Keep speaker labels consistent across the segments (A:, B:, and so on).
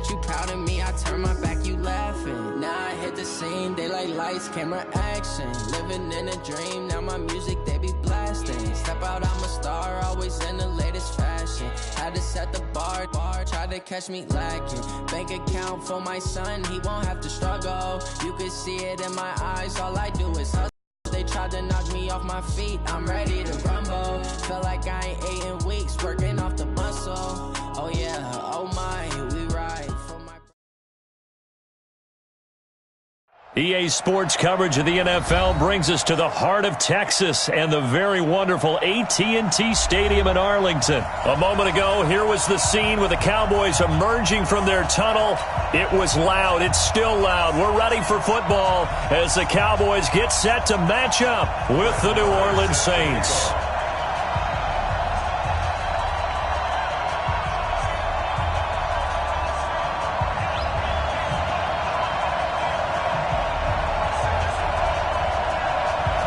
A: that you proud of me, I turn my back, you laughing. Now I hit the scene, they like lights, camera, action. Living in a dream, now my music, they be blasting. Step out, I'm a star, always in the latest fashion. Had to set the bar, try to catch me lacking. Bank account for my son, he won't have to struggle. You can see it in my eyes, all I do is hustle. They tried to knock me off my feet, I'm ready to rumble. Felt like I ain't ate in weeks, working off the muscle. Oh yeah, oh my, we ride for my...
B: EA Sports coverage of the NFL brings us to the heart of Texas and the very wonderful AT&T Stadium in Arlington. A moment ago, here was the scene with the Cowboys emerging from their tunnel. It was loud. It's still loud. We're ready for football as the Cowboys get set to match up with the New Orleans Saints.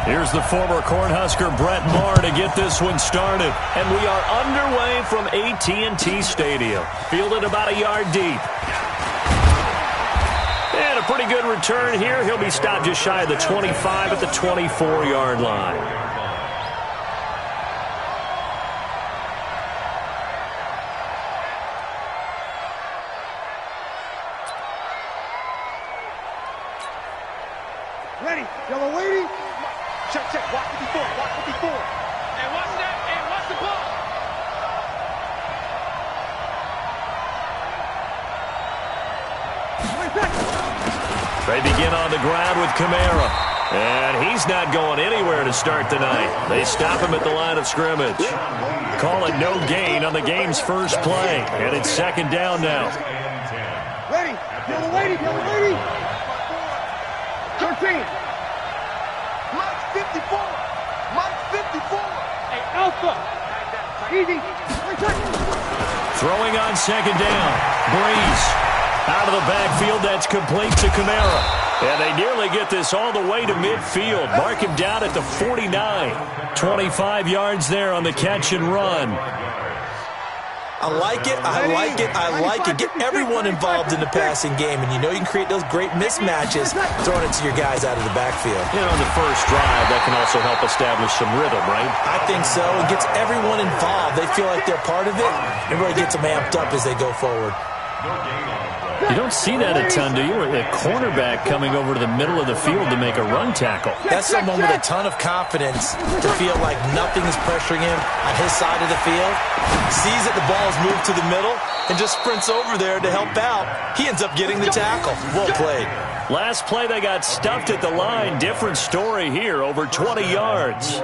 B: Here's the former Cornhusker Brett Maher to get this one started. And we are underway from AT&T Stadium. Fielded about a yard deep. And a pretty good return here. He'll be stopped just shy of the 25 at the 24-yard line.
C: Ready, yellow lady. Check, walk with me forward, And what's that? And what's the ball?
B: They begin on the ground with Kamara. And he's not going anywhere to start the night. They stop him at the line of scrimmage. Call it no gain on the game's first play. And it's second down now.
C: Ready, yellow lady. 13. Mike 54. Hey, Alpha. Easy.
B: Throwing on second down. Breeze. Out of the backfield, that's complete to Kamara. And they nearly get this all the way to midfield. Mark him down at the 49. 25 yards there on the catch and run.
D: I like it. Get everyone involved in the passing game, and you know you can create those great mismatches throwing it to your guys out of the backfield.
B: And on the first drive, that can also help establish some rhythm, right?
D: I think so. It gets everyone involved. They feel like they're part of it, and really gets them amped up as they go forward.
B: You don't see that a ton, do you? A cornerback coming over to the middle of the field to make a run tackle.
D: That's someone with a ton of confidence to feel like nothing is pressuring him on his side of the field. Sees that the ball's moved to the middle and just sprints over there to help out. He ends up getting the tackle. Well played.
B: Last play, they got stuffed at the line. Different story here, over 20 yards.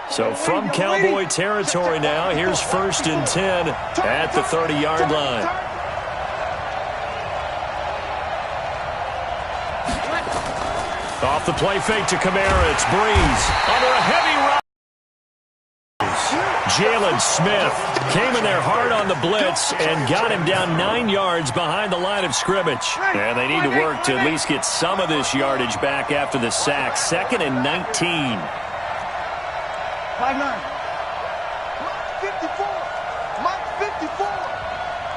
B: So from Cowboy territory now, here's 1st and 10 at the 30-yard line. Off the play fake to Kamara, it's Breeze. Under a heavy run. Jalen Smith came in there hard on the blitz and got him down 9 yards behind the line of scrimmage. And they need to work to at least get some of this yardage back after the sack. 2nd and 19.
C: 5-9. Mike 54.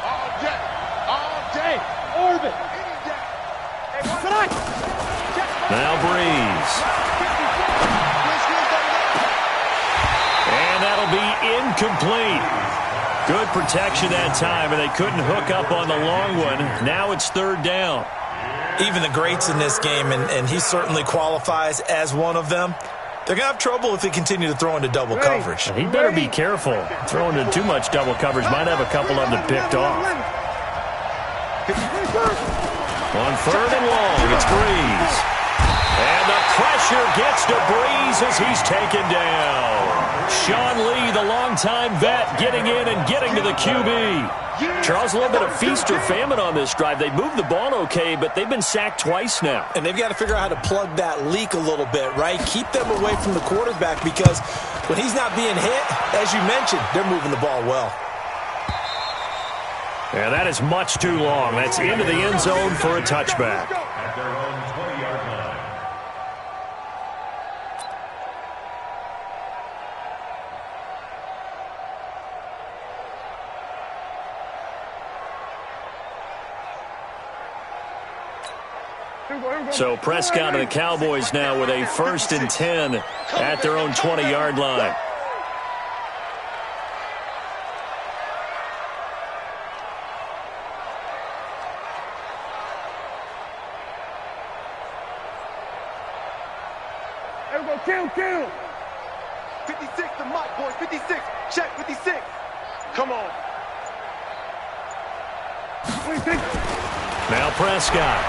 C: All day. Orbit. Any day. Hey, tonight.
B: Now Breeze. And that'll be incomplete. Good protection that time, and they couldn't hook up on the long one. Now it's 3rd down.
D: Even the greats in this game, and he certainly qualifies as one of them, they're going to have trouble if they continue to throw into double coverage.
B: He better be careful. Throwing into too much double coverage might have a couple of them picked off. On 3rd and long, it's Breeze. And the pressure gets to Breeze as he's taken down. Sean Lee, the longtime vet, getting in and getting to the QB. Charles, a little bit of feast or famine on this drive. They moved the ball okay, but they've been sacked twice now.
D: And they've got to figure out how to plug that leak a little bit, right? Keep them away from the quarterback because when he's not being hit, as you mentioned, they're moving the ball well.
B: And that is much too long. That's into the end zone for a touchback. So Prescott and the Cowboys now with a 1st and 10 at their own 20-yard line.
C: Kill. 56 to Mike, boys. 56. Check, 56. Come on.
B: Now Prescott.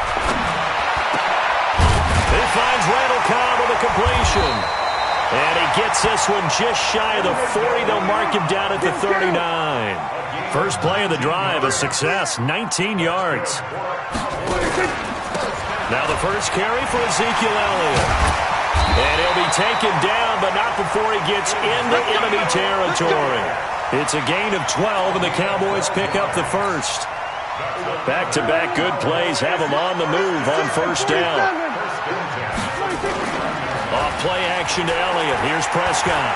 B: He finds Randall Cobb with a completion. And he gets this one just shy of the 40. They'll mark him down at the 39. First play of the drive, a success, 19 yards. Now the first carry for Ezekiel Elliott. And he'll be taken down, but not before he gets into enemy territory. It's a gain of 12, and the Cowboys pick up the first. Back-to-back good plays have them on the move on first down. Off play action to Elliott. Here's Prescott.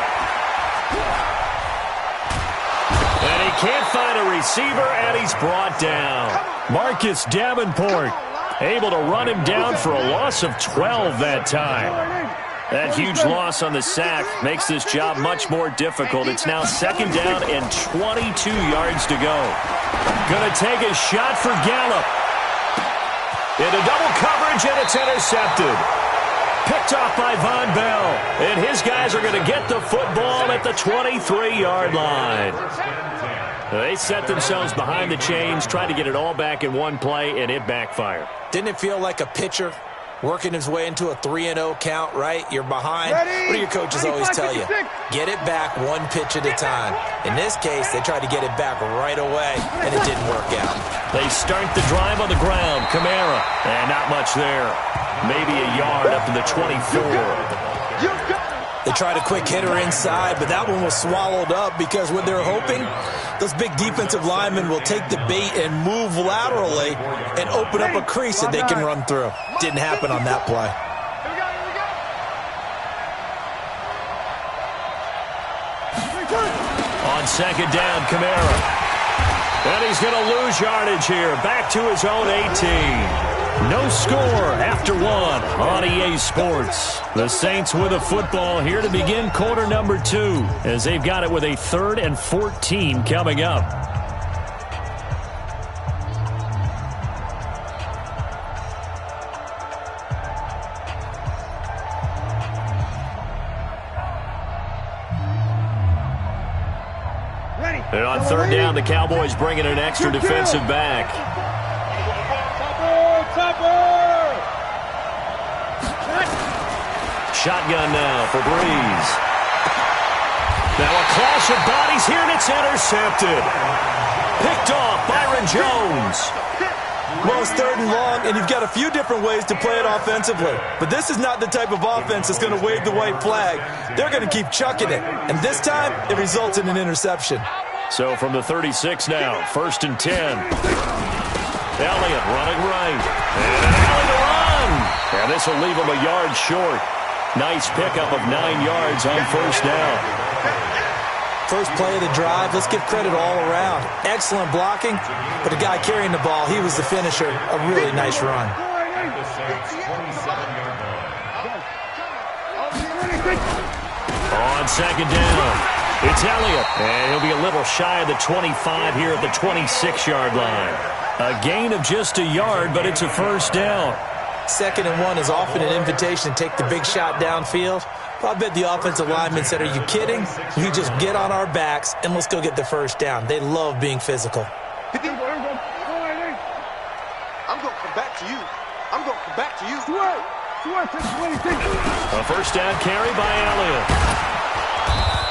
B: And he can't find a receiver, and he's brought down. Marcus Davenport able to run him down for a loss of 12 that time. That huge loss on the sack makes this job much more difficult. It's now 2nd down and 22 yards to go. Gonna take a shot for Gallup. Into double coverage, and it's intercepted. Picked off by Von Bell. And his guys are going to get the football at the 23-yard line. They set themselves behind the chains, trying to get it all back in one play, and it backfired.
D: Didn't it feel like a pitcher working his way into a 3-0 count, right? You're behind. What do your coaches always tell you? Get it back one pitch at a time. In this case, they tried to get it back right away, and it didn't work out.
B: They start the drive on the ground. Kamara, and not much there. Maybe a yard up to the 24.
D: They tried a quick hitter inside, but that one was swallowed up because what they're hoping, those big defensive linemen will take the bait and move laterally and open up a crease that they can run through. Didn't happen on that play.
B: On 2nd down, Kamara. And he's going to lose yardage here. Back to his own 18. No score after 1 on EA Sports. The Saints with a football here to begin quarter number 2 as they've got it with a 3rd and 14 coming up. And on 3rd down, the Cowboys bringing an extra defensive back. Shotgun now for Breeze. Now a clash of bodies here, and it's intercepted. Picked off Byron Jones.
D: Well, it's 3rd and long, and you've got a few different ways to play it offensively. But this is not the type of offense that's going to wave the white flag. They're going to keep chucking it. And this time, it results in an interception.
B: So from the 36 now, 1st and 10. Elliott running right. And an alley to run. And this will leave him a yard short. Nice pickup of 9 yards on 1st down.
D: First play of the drive, let's give credit all around. Excellent blocking, but the guy carrying the ball, he was the finisher. A really nice run.
B: On 2nd down, it's Elliott. And he'll be a little shy of the 25 here at the 26-yard line. A gain of just a yard, but it's a 1st down.
D: 2nd and 1 is often an invitation to take the big shot downfield. But I bet the offensive lineman said, are you kidding? You just get on our backs and let's go get the 1st down. They love being physical.
C: I'm going to come back to you. I'm going to come back to you.
B: A 1st down carry by Elliott.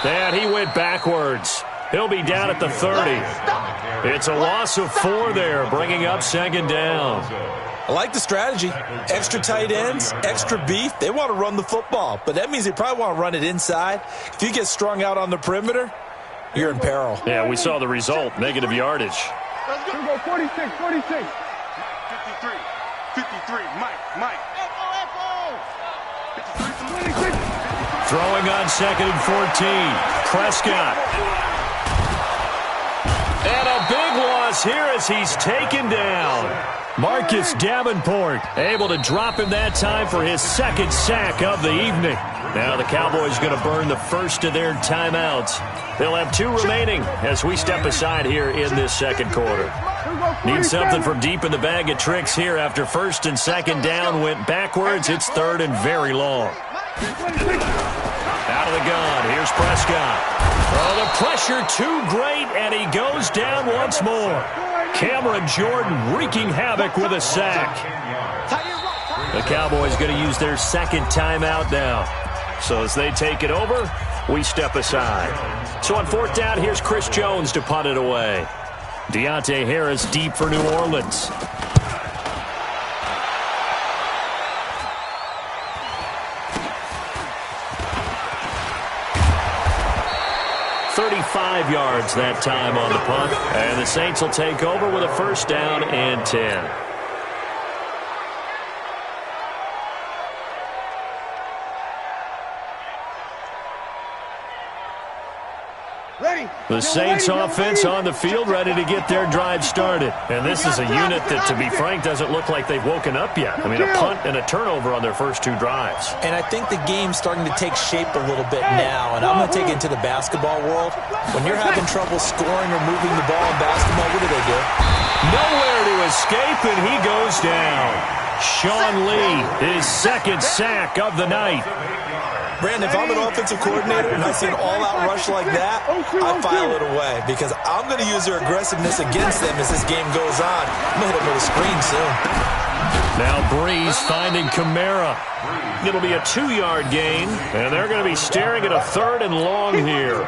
B: And he went backwards. He'll be down at the 30. It's a loss of 4 there, bringing up 2nd down.
D: I like the strategy. Extra tight ends, extra beef. They want to run the football, but that means they probably want to run it inside. If you get strung out on the perimeter, you're in peril.
B: Yeah, we saw the result, negative yardage.
C: Let's go, 46, 53, Mike.
B: Throwing on 2nd and 14. Prescott. And a big one loss here as he's taken down. Marcus Davenport able to drop him that time for his second sack of the evening. Now the Cowboys going to burn the first of their timeouts. They'll have 2 remaining as we step aside here in this second quarter. Need something from deep in the bag of tricks here after first and second down went backwards. It's third and very long. Out of the gun, here's Prescott. Oh, the pressure too great, and he goes down once more. Cameron Jordan wreaking havoc with a sack. The Cowboys going to use their second timeout now. So as they take it over, we step aside. So on fourth down, here's Chris Jones to punt it away. Deontay Harris deep for New Orleans. .35 yards that time on the punt. And the Saints will take over with a first down and 10. The Saints offense on the field ready to get their drive started. And this is a unit that, to be frank, doesn't look like they've woken up yet. I mean, a punt and a turnover on their first 2 drives.
D: And I think the game's starting to take shape a little bit now. And I'm going to take it to the basketball world. When you're having trouble scoring or moving the ball in basketball, what do?
B: Nowhere to escape, and he goes down. Sean Lee, his second sack of the night.
D: Brandon, if I'm an offensive coordinator and I see an all-out rush like that, I file it away because I'm going to use their aggressiveness against them as this game goes on. I'm going to hit them with a screen soon.
B: Now Breeze finding Kamara. It'll be a 2-yard gain, and they're going to be staring at a third and long here.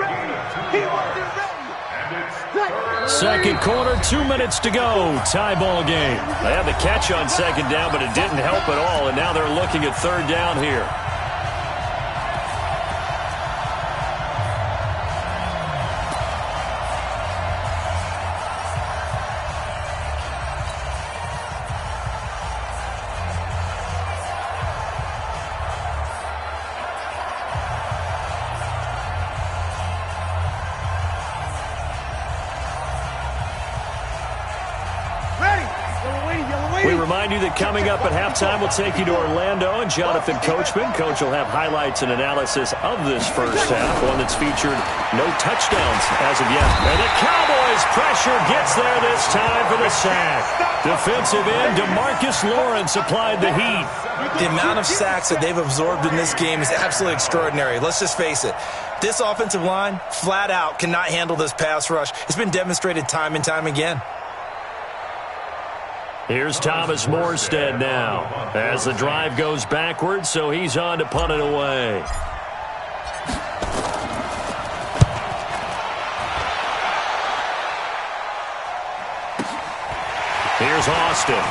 B: Second quarter, 2 minutes to go. Tie ball game. They had the catch on second down, but it didn't help at all, and now they're looking at third down here. Remind you that coming up at halftime, we'll take you to Orlando and Jonathan Coachman. Coach will have highlights and analysis of this first half, one that's featured no touchdowns as of yet. And the Cowboys' pressure gets there this time for the sack. Defensive end DeMarcus Lawrence applied the heat.
D: The amount of sacks that they've absorbed in this game is absolutely extraordinary. Let's just face it. This offensive line, flat out, cannot handle this pass rush. It's been demonstrated time and time again.
B: Here's Thomas Morstead now as the drive goes backwards, so he's on to punt it away. Here's Austin.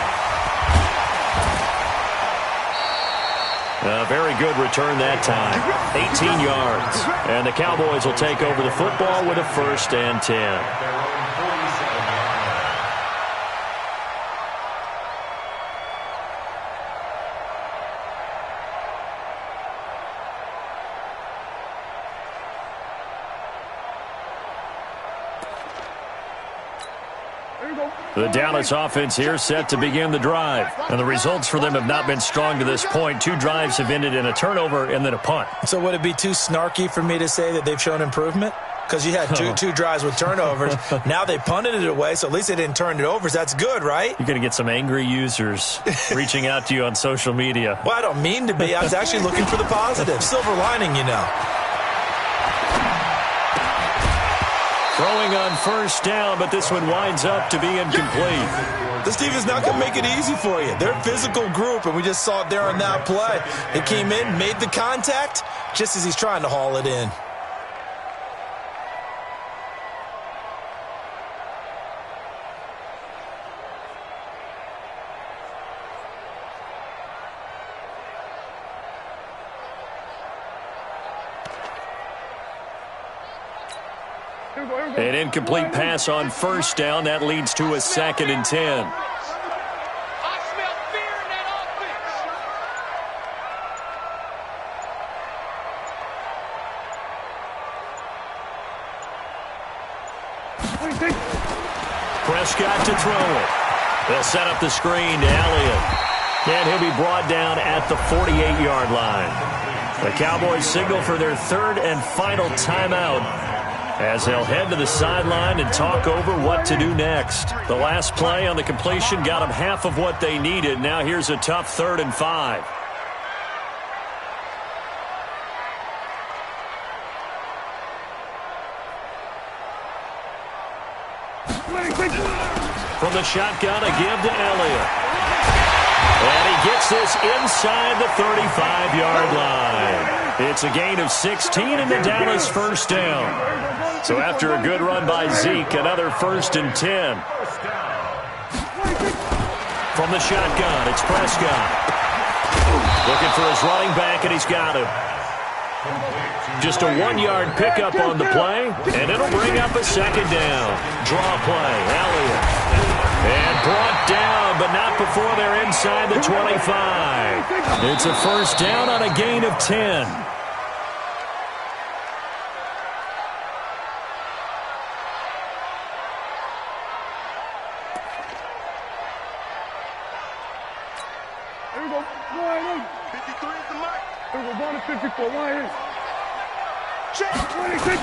B: A very good return that time. 18 yards. And the Cowboys will take over the football with a first and 10. The Dallas offense here set to begin the drive. And the results for them have not been strong to this point. 2 drives have ended in a turnover and then a punt.
D: So would it be too snarky for me to say that they've shown improvement? Because you had two drives with turnovers. Now they punted it away, so at least they didn't turn it over. So that's good, right?
B: You're going to get some angry users reaching out to you on social media.
D: Well, I don't mean to be. I was actually looking for the positive. Silver lining, you know.
B: Throwing on first down, but this one winds up to be incomplete.
D: This defense not going to make it easy for you. They're a physical group, and we just saw it there on that play. It came in, made the contact, just as he's trying to haul it in.
B: An incomplete pass on first down. That leads to a second and 10.
C: I smell fear in that
B: Prescott to throw it. They'll set up the screen to Elliott. And he'll be brought down at the 48-yard line. The Cowboys signal for their third and final timeout as they'll head to the sideline and talk over what to do next. The last play on the completion got them half of what they needed. Now here's a tough 3rd and 5. From the shotgun, a give to Elliott. And he gets this inside the 35-yard line. It's a gain of 16 and the Dallas first down. So after a good run by Zeke, another 1st and 10. From the shotgun, it's Prescott. Looking for his running back, and he's got him. Just a 1-yard pickup on the play, and it'll bring up a 2nd down. Draw play, Elliott. And brought down, but not before they're inside the 25. It's a 1st down on a gain of 10.
C: Here we go. 53 is the mark. Here we go. 154. Check. 26.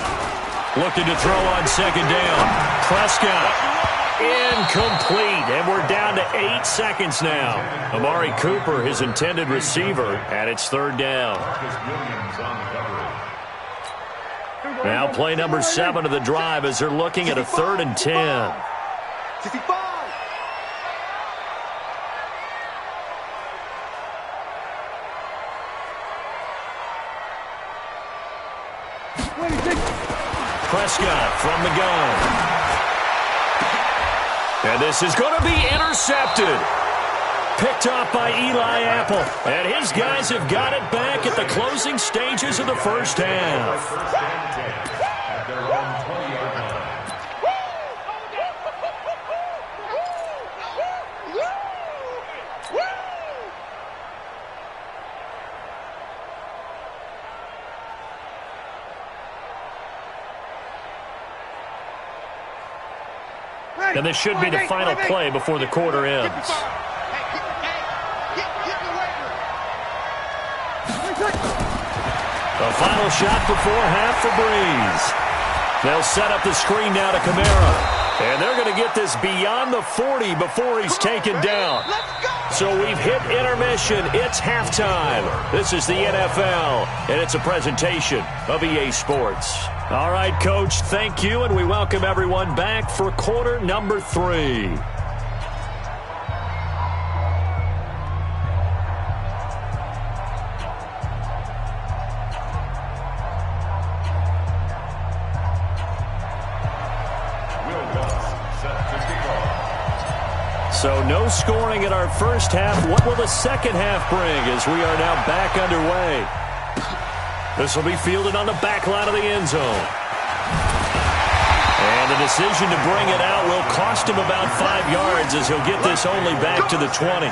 B: Looking to throw on 2nd down. Prescott. Incomplete, and we're down to 8 seconds now. Amari Cooper, his intended receiver, and it's 3rd down. Now play number 7 of the drive as they're looking at a 3rd and 10.
C: 65.
B: Prescott from the gun. And this is going to be intercepted. Picked off by Eli Apple. And his guys have got it back at the closing stages of the first half. And this should be the final play before the quarter ends. The final shot before half for Breeze. They'll set up the screen now to Kamara. And they're going to get this beyond the 40 before he's taken down. So we've hit intermission. It's halftime. This is the NFL, and it's a presentation of EA Sports. All right, Coach, thank you, and we welcome everyone back for quarter number 3. So no scoring in our first half. What will the second half bring as we are now back underway? This will be fielded on the back line of the end zone. And the decision to bring it out will cost him about 5 yards as he'll get this only back to the 20.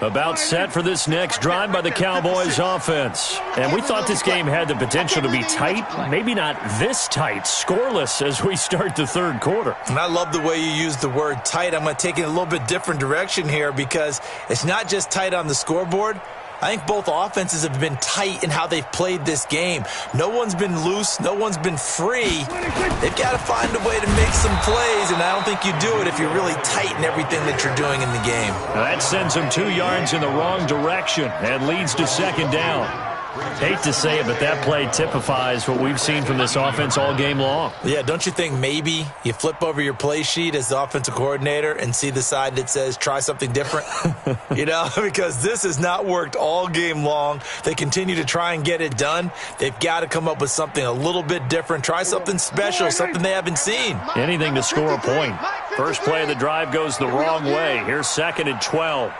B: About set for this next drive by the Cowboys offense. And we thought this game had the potential to be tight, maybe not this tight, scoreless as we start the third quarter.
D: And I love the way you use the word tight. I'm going to take it in a little bit different direction here because it's not just tight on the scoreboard. I think both offenses have been tight in how they've played this game. No one's been loose. No one's been free. They've got to find a way to make some plays, and I don't think you do it if you're really tight in everything that you're doing in the game.
B: Now that sends them 2 yards in the wrong direction and leads to second down. Hate to say it, but that play typifies what we've seen from this offense all game long.
D: Yeah, don't you think maybe you flip over your play sheet as the offensive coordinator and see the side that says try something different? You know, because this has not worked all game long. They continue to try and get it done. They've got to come up with something a little bit different. Try something special, something they haven't seen.
B: Anything to score a point. First play of the drive goes the wrong way. Here's 2nd and 12.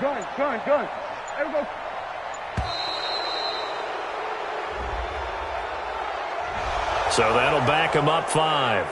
C: Gun. There we go.
B: So that'll back him up 5.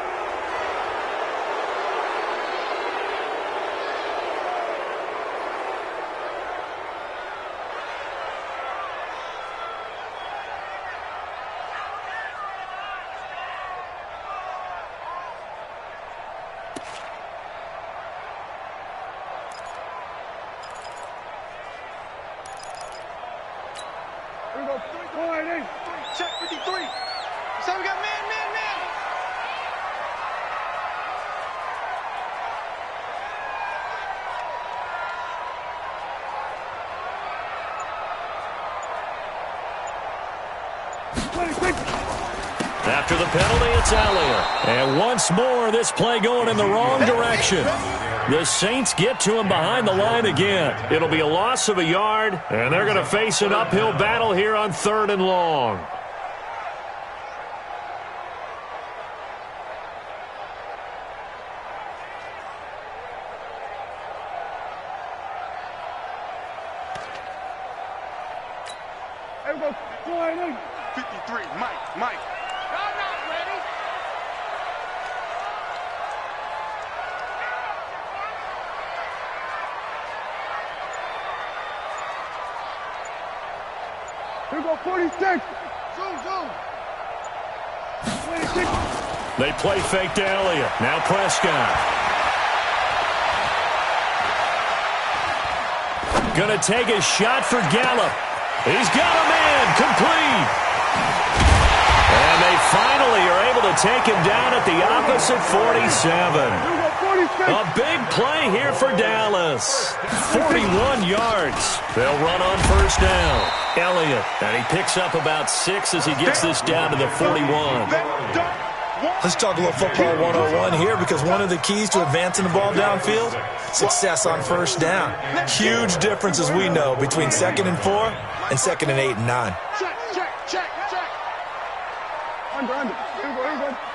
C: Here we go. Go ahead, in. Check 53. So we got man.
B: After the penalty, it's Elliott. And once more, this play going in the wrong direction. The Saints get to him behind the line again. It'll be a loss of a yard, and they're going to face an uphill battle here on 3rd and long.
C: There we go. Go ahead, in. 53, Mike. I'm not ready. Here we go, 46. Zoom. 26.
B: They play fake to Elliott. Now Prescott. Gonna take a shot for Gallup. He's got a man. Complete. And they finally are able to take him down at the opposite 47. A big play here for Dallas. 41 yards. They'll run on 1st down. Elliott, and he picks up about 6 as he gets this down to the 41.
D: Let's talk a little football 101 here, because one of the keys to advancing the ball downfield, success on 1st down. Huge difference, as we know, between 2nd and 4 and 2nd and 8 and 9.
C: Check. Under. Here we go.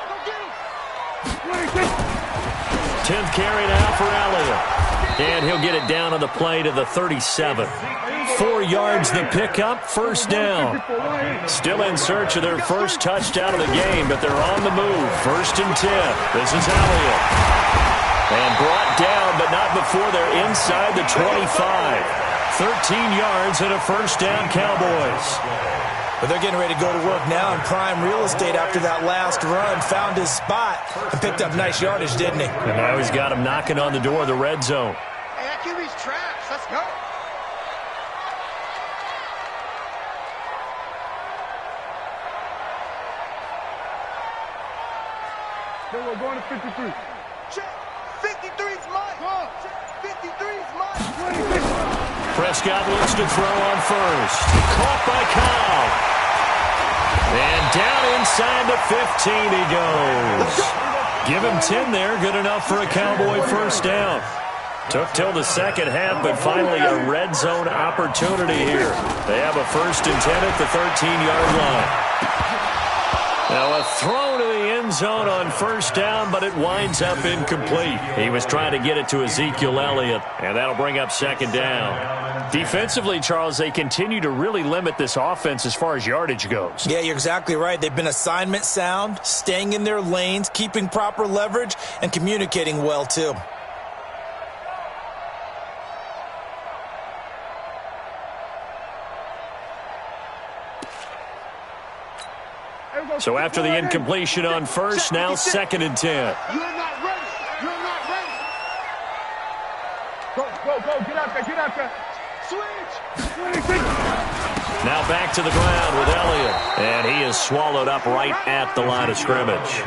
C: Go get him.
B: 10th carry now for Elliott. And he'll get it down on the play to the 37. 4 yards the pickup, 1st down. Still in search of their first touchdown of the game, but they're on the move. 1st and 10. This is Elliott. And brought down, but not before they're inside the 25. 13 yards and a 1st down, Cowboys.
D: But they're getting ready to go to work now in prime real estate after that last run. Found his spot and picked up nice yardage, didn't he?
B: And now he's got him knocking on the door of the red zone.
C: Hey, that QB's trash. Let's go. Then we're going to 53. Check. 53's mine. Check. 53's mine.
B: Prescott looks to throw on 1st. Caught by Cobb. And down inside the 15 he goes. Give him 10 there. Good enough for a Cowboy 1st down. Took till the 2nd half, but finally a red zone opportunity here. They have a 1st and 10 at the 13-yard line. Now a throw to the end zone on 1st down, but it winds up incomplete. He was trying to get it to Ezekiel Elliott, and that'll bring up 2nd down. Defensively, Charles, they continue to really limit this offense as far as yardage goes.
D: Yeah, you're exactly right. They've been assignment sound, staying in their lanes, keeping proper leverage, and communicating well, too.
B: So after the incompletion on 1st, now 2nd and 10.
C: You're not ready. Go. Get out there. Switch. 26.
B: Now back to the ground with Elliott. And he is swallowed up right at the line of scrimmage.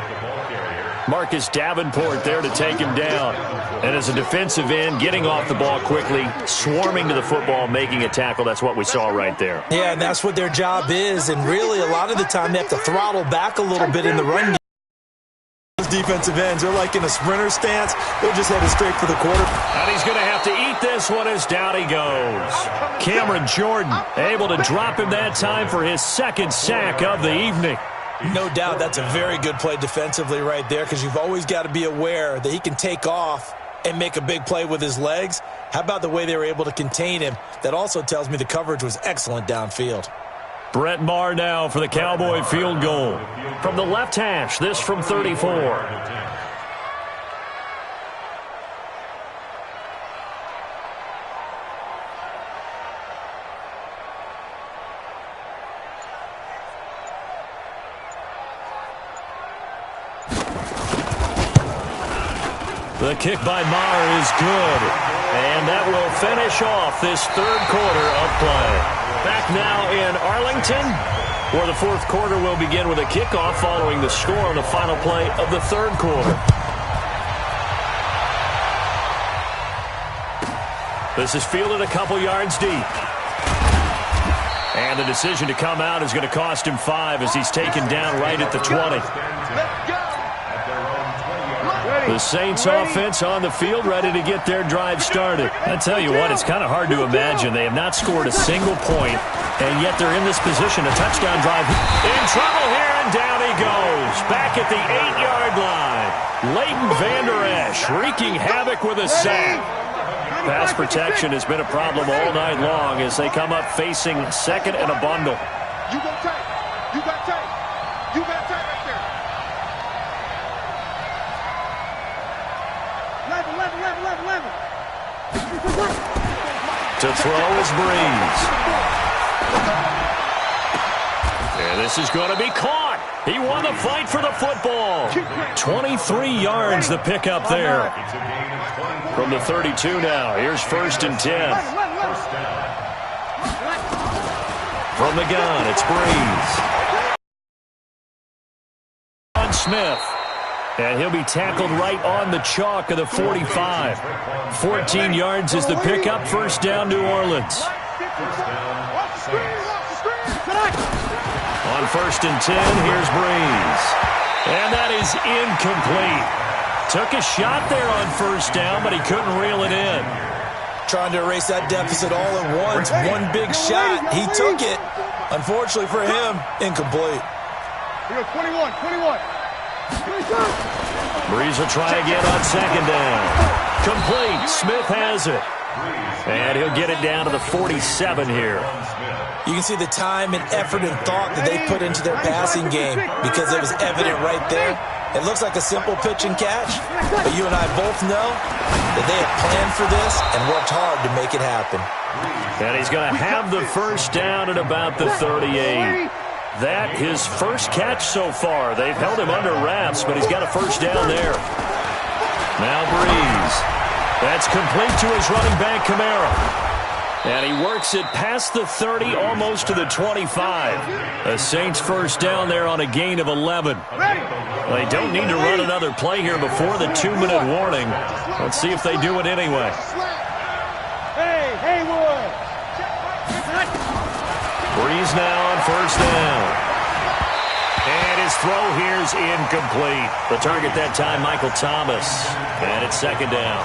B: Marcus Davenport there to take him down. And as a defensive end, getting off the ball quickly, swarming to the football, making a tackle. That's what we saw right there.
D: Yeah, and that's what their job is. And really, a lot of the time, they have to throttle back a little bit in the run game. Those defensive ends, they're like in a sprinter stance. They're just headed straight for the quarter.
B: And he's going to have to eat this one as down he goes. Cameron Jordan able to drop him that time for his 2nd sack of the evening.
D: No doubt that's a very good play defensively right there, because you've always got to be aware that he can take off and make a big play with his legs. How about the way they were able to contain him? That also tells me the coverage was excellent downfield.
B: Brett Maher now for the Cowboy field goal. From the left hash, this from 34. The kick by Maher is good. And that will finish off this third quarter of play. Back now in Arlington, where the fourth quarter will begin with a kickoff following the score on the final play of the third quarter. This is fielded a couple yards deep. And the decision to come out is going to cost him 5 as he's taken down right at the 20. The Saints offense on the field, ready to get their drive started. I tell you what, it's kind of hard to imagine. They have not scored a single point, and yet they're in this position, a touchdown drive. In trouble here, and down he goes. Back at the 8-yard line. Leighton Vander Esch wreaking havoc with a sack. Pass protection has been a problem all night long as they come up facing second and a bundle.
C: You got tape. You got tape. You got tape right there. 11.
B: To throw is Breeze. And this is going to be caught. He won the fight for the football. 23 yards the pickup there. From the 32 now. Here's 1st and 10. From the gun, it's Breeze. On Smith. And he'll be tackled right on the chalk of the 45. 14 yards is the pickup. First down, New Orleans. On 1st and 10, here's Breeze. And that is incomplete. Took a shot there on 1st down, but he couldn't reel it in.
D: Trying to erase that deficit all at once. One big shot. He took it. Unfortunately for him, incomplete.
C: Here, 21.
B: Breeze will try again on 2nd down. Complete. Smith has it. And he'll get it down to the 47 here.
D: You can see the time and effort and thought that they put into their passing game because it was evident right there. It looks like a simple pitch and catch, but you and I both know that they have planned for this and worked hard to make it happen.
B: And he's going to have the first down at about the 38. That his first catch so far. They've held him under wraps, but he's got a first down there. Now Breeze. That's complete to his running back, Kamara. And he works it past the 30, almost to the 25. The Saints first down there on a gain of 11. They don't need to run another play here before the 2-minute warning. Let's see if they do it anyway. Breeze now on 1st down. And his throw here's incomplete. The target that time, Michael Thomas. And it's 2nd down.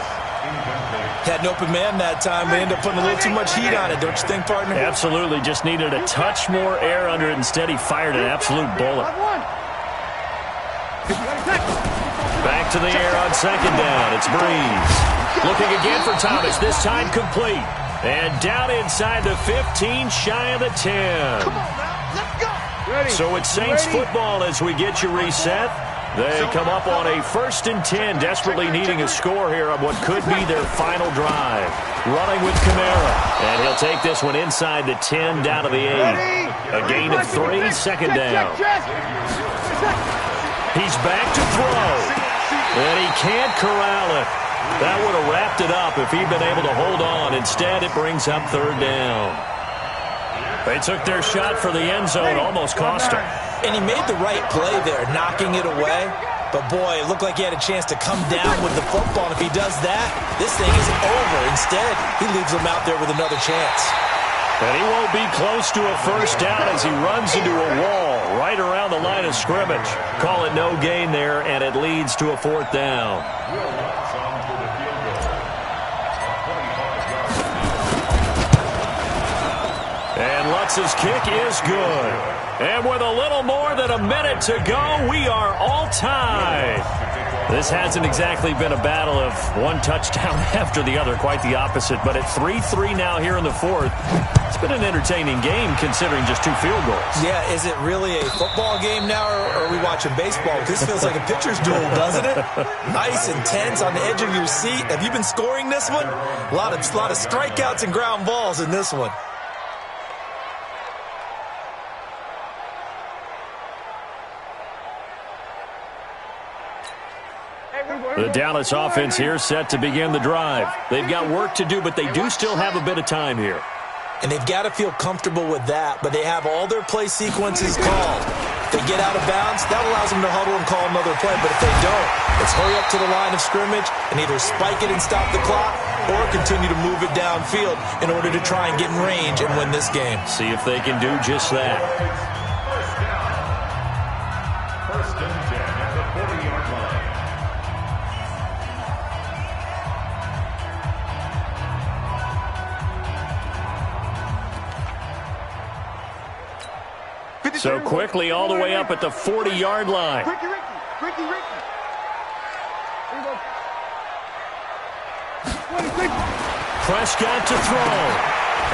D: Had an open man that time. They ended up putting a little too much heat on it, don't you think, partner?
B: Absolutely. Just needed a touch more air under it. Instead, he fired an absolute bullet. Back to the air on 2nd down. It's Breeze. Looking again for Thomas. This time complete. And down inside the 15, shy of the 10.
C: Come on now, let's go.
B: So it's Saints football as we get you reset. They come up on a 1st and 10, desperately needing a score here on what could be their final drive. Running with Kamara. And he'll take this one inside the 10, down to the 8. A gain of 3, 2nd down. He's back to throw. And he can't corral it. That would have wrapped it up if he'd been able to hold on. Instead, it brings up 3rd down. They took their shot for the end zone, almost cost him.
D: And he made the right play there, knocking it away. But, boy, it looked like he had a chance to come down with the football. And if he does that, this thing is over. Instead, he leaves him out there with another chance.
B: And he won't be close to a first down as he runs into a wall right around the line of scrimmage. Call it no gain there, and it leads to a 4th down. And Lutz's kick is good. And with a little more than a minute to go, we are all tied. This hasn't exactly been a battle of one touchdown after the other, quite the opposite. But at 3-3 now here in the fourth, it's been an entertaining game considering just 2 field goals.
D: Yeah, is it really a football game now, or are we watching baseball? This feels like a pitcher's duel, doesn't it? Nice and tense on the edge of your seat. Have you been scoring this one? A lot of strikeouts and ground balls in this one.
B: The Dallas offense here set to begin the drive. They've got work to do, but they do still have a bit of time here.
D: And they've got to feel comfortable with that, but they have all their play sequences called. If they get out of bounds, that allows them to huddle and call another play. But if they don't, let's hurry up to the line of scrimmage and either spike it and stop the clock or continue to move it downfield in order to try and get in range and win this game.
B: See if they can do just that.
E: First and 10 at the 40-yard line.
B: So quickly all the way up at the 40-yard line.
C: Ricky.
B: Prescott to throw.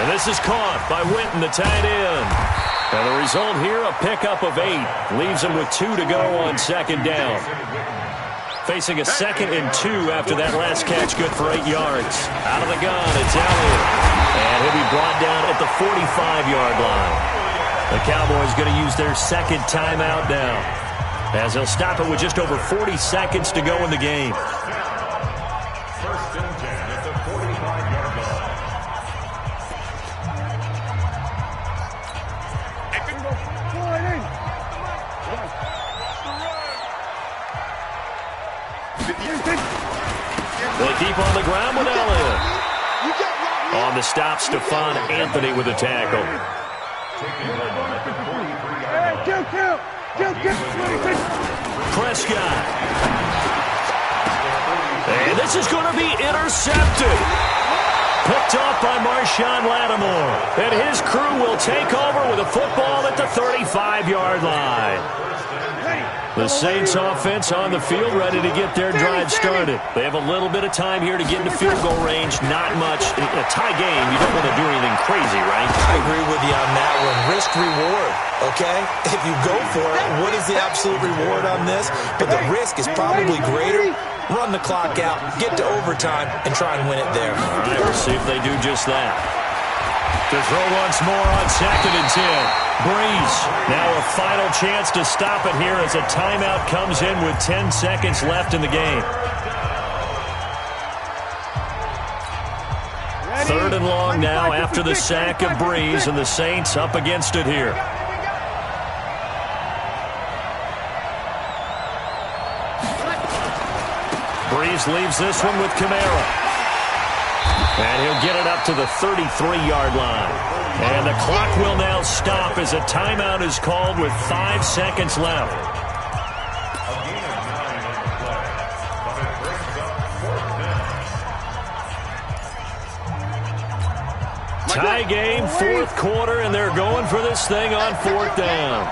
B: And this is caught by Winton, the tight end. And the result here, a pickup of 8. Leaves him with 2 to go on second down. Facing a 2nd and 2 after that last catch, good for 8 yards. Out of the gun, it's Elliott. And he'll be brought down at the 45-yard line. The Cowboys going to use their 2nd timeout now, as they'll stop it with just over 40 seconds to go in the game.
E: First and 10 at the 45-yard line.
B: They keep on the ground with Elliott. On the stop, Stephon Anthony with a tackle. Prescott. And this is going to be intercepted. Picked off by Marshawn Lattimore. And his crew will take over with a football at the 35-yard line. The Saints offense on the field, ready to get their drive started. They have a little bit of time here to get into field goal range. Not much. In a tie game, you don't want to do anything crazy, right?
D: I agree with you on that one. Risk-reward, okay? If you go for it, what is the absolute reward on this? But the risk is probably greater. Run the clock out, get to overtime, and try and win it there.
B: All right, we'll see if they do just that. To throw once more on 2nd and 10. Breeze, now a final chance to stop it here as a timeout comes in with 10 seconds left in the game. 3rd and long now after the sack of Breeze, and the Saints up against it here. Breeze leaves this one with Kamara. And he'll get it up to the 33-yard line. And the clock will now stop as a timeout is called with 5 seconds left. Tie game, 4th quarter, and they're going for this thing on 4th down.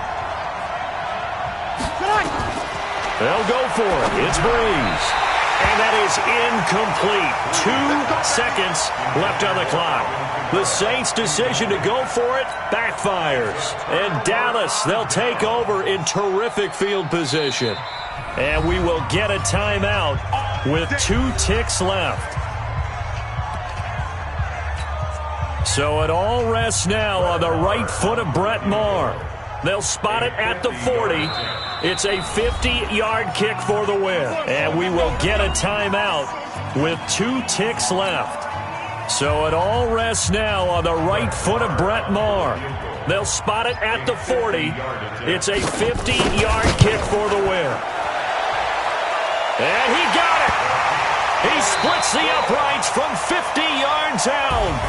B: They'll go for it. It's Breeze. And that is incomplete. 2 seconds left on the clock. The Saints' decision to go for it backfires. And Dallas, they'll take over in terrific field position. And we will get a timeout with 2 ticks left. So it all rests now on the right foot of Brett Maher. They'll spot it at the 40. It's a 50-yard kick for the win. And we will get a timeout with 2 ticks left. So it all rests now on the right foot of Brett Maher. They'll spot it at the 40. It's a 50-yard kick for the win. And he got it! He splits the uprights from 50 yards out.